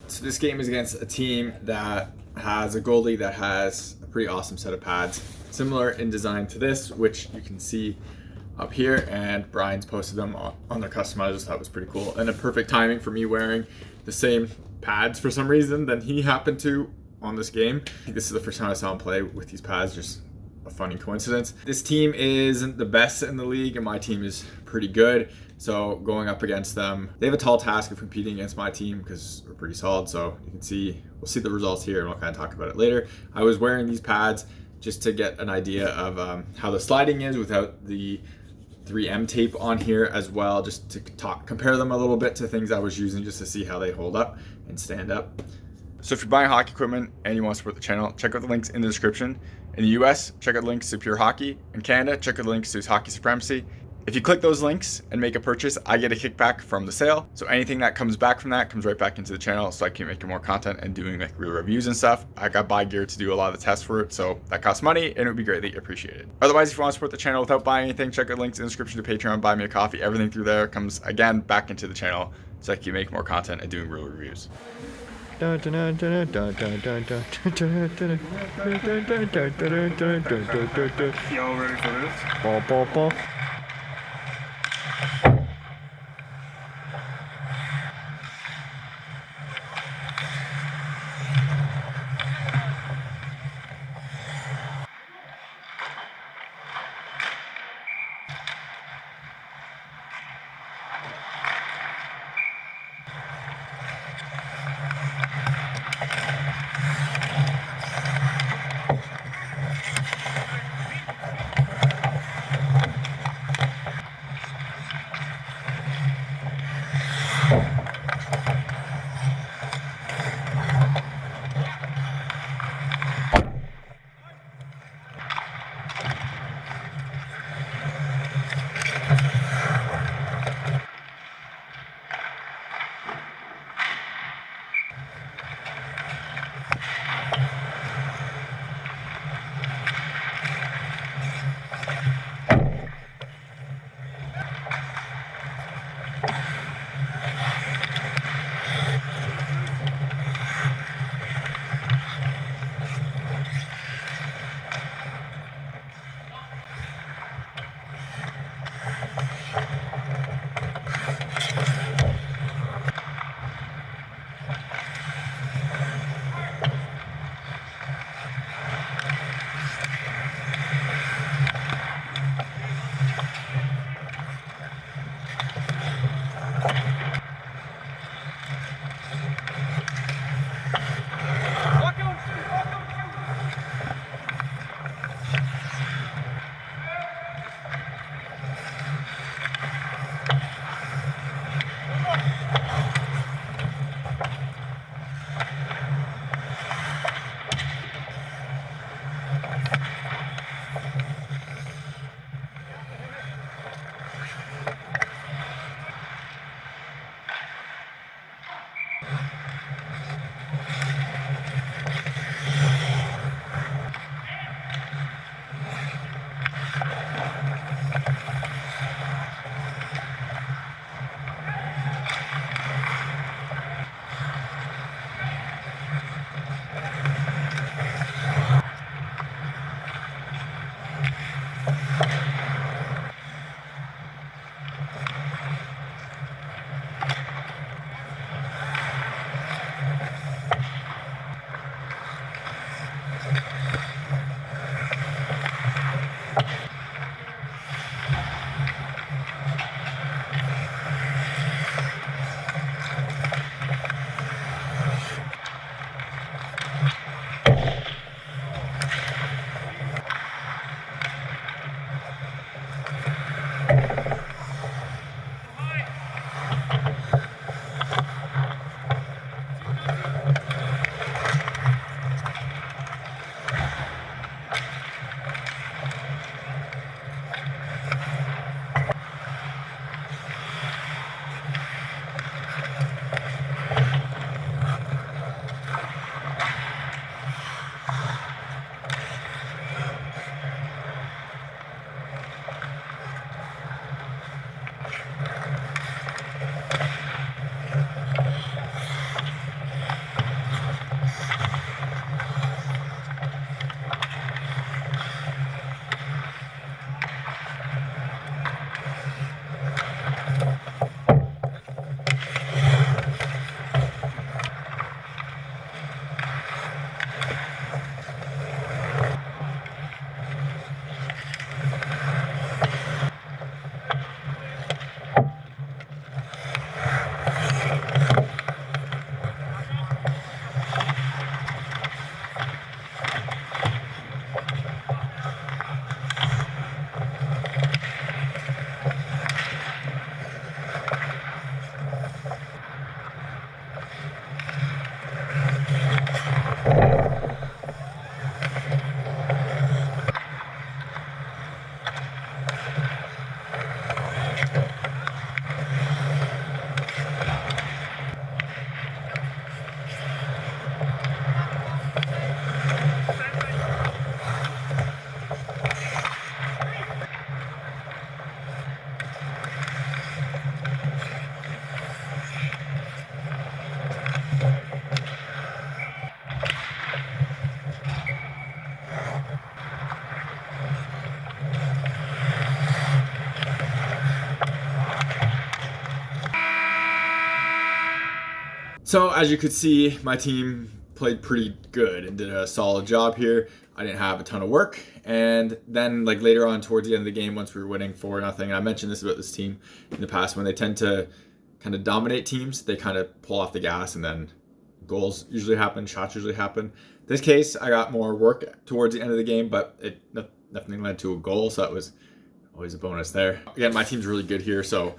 So this game is against a team that has a goalie that has a pretty awesome set of pads, similar in design to this, which you can see up here, and Brian's posted them on their customizers. That was pretty cool, and a perfect timing for me wearing the same pads for some reason than he happened to on this game. I think this is the first time I saw him play with these pads, just a funny coincidence. This team isn't the best in the league, and my team is pretty good. So going up against them, they have a tall task of competing against my team because we're pretty solid. So you can see, we'll see the results here, and we'll kind of talk about it later. I was wearing these pads just to get an idea of how the sliding is without the 3M tape on here as well, just to compare them a little bit to things I was using, just to see how they hold up and stand up. So if you're buying hockey equipment and you want to support the channel, check out the links in the description. In the US, check out the links to Pure Hockey. In Canada, check out the links to Hockey Supremacy. If you click those links and make a purchase, I get a kickback from the sale. So anything that comes back from that comes right back into the channel, so I can make more content and doing like real reviews and stuff. I got buy gear to do a lot of the tests for it, so that costs money and it would be greatly appreciated. Otherwise, if you want to support the channel without buying anything, check out the links in the description to Patreon, buy me a coffee. Everything through there comes again back into the channel, so I can make more content and doing real reviews. Y'all ready for this? So as you could see, my team played pretty good and did a solid job here. I didn't have a ton of work. And then like later on towards the end of the game, once we were winning 4-0, and I mentioned this about this team in the past, when they tend to kind of dominate teams, they kind of pull off the gas and then goals usually happen, shots usually happen. This case, I got more work towards the end of the game, but nothing led to a goal, so that was always a bonus there. Again, my team's really good here, so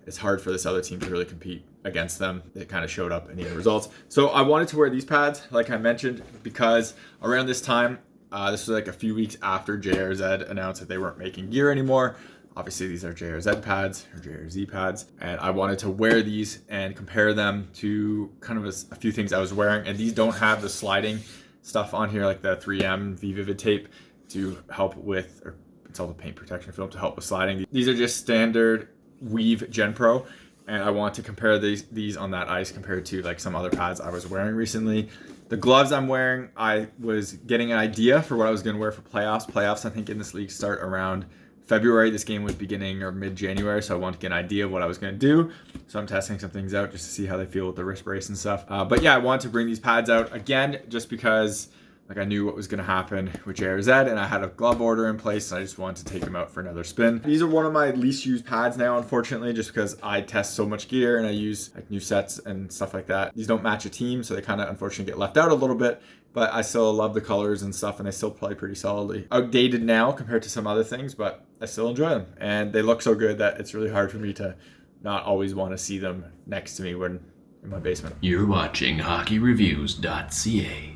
it's hard for this other team to really compete against them. It kind of showed up in the end results. So I wanted to wear these pads, like I mentioned, because around this time, this was like a few weeks after JRZ announced that they weren't making gear anymore. Obviously, these are JRZ pads or JRZ pads, and I wanted to wear these and compare them to kind of a few things I was wearing. And these don't have the sliding stuff on here, like the 3M V-Vivid tape to help with, or it's all the paint protection film to help with sliding. These are just standard Weave Gen Pro, and I want to compare these on that ice compared to like some other pads I was wearing recently. The gloves I'm wearing, I was getting an idea for what I was going to wear for playoffs. Playoffs, I think, in this league start around February. This game was beginning or mid-January, so I wanted to get an idea of what I was going to do. So I'm testing some things out just to see how they feel with the wrist brace and stuff. But yeah, I wanted to bring these pads out again just because like I knew what was going to happen with JRZ, and I had a glove order in place, and I just wanted to take them out for another spin. These are one of my least used pads now, unfortunately, just because I test so much gear and I use like new sets and stuff like that. These don't match a team, so they kind of unfortunately get left out a little bit, but I still love the colors and stuff, and they still play pretty solidly. Outdated now compared to some other things, but I still enjoy them, and they look so good that it's really hard for me to not always want to see them next to me when in my basement. You're watching HockeyReviews.ca.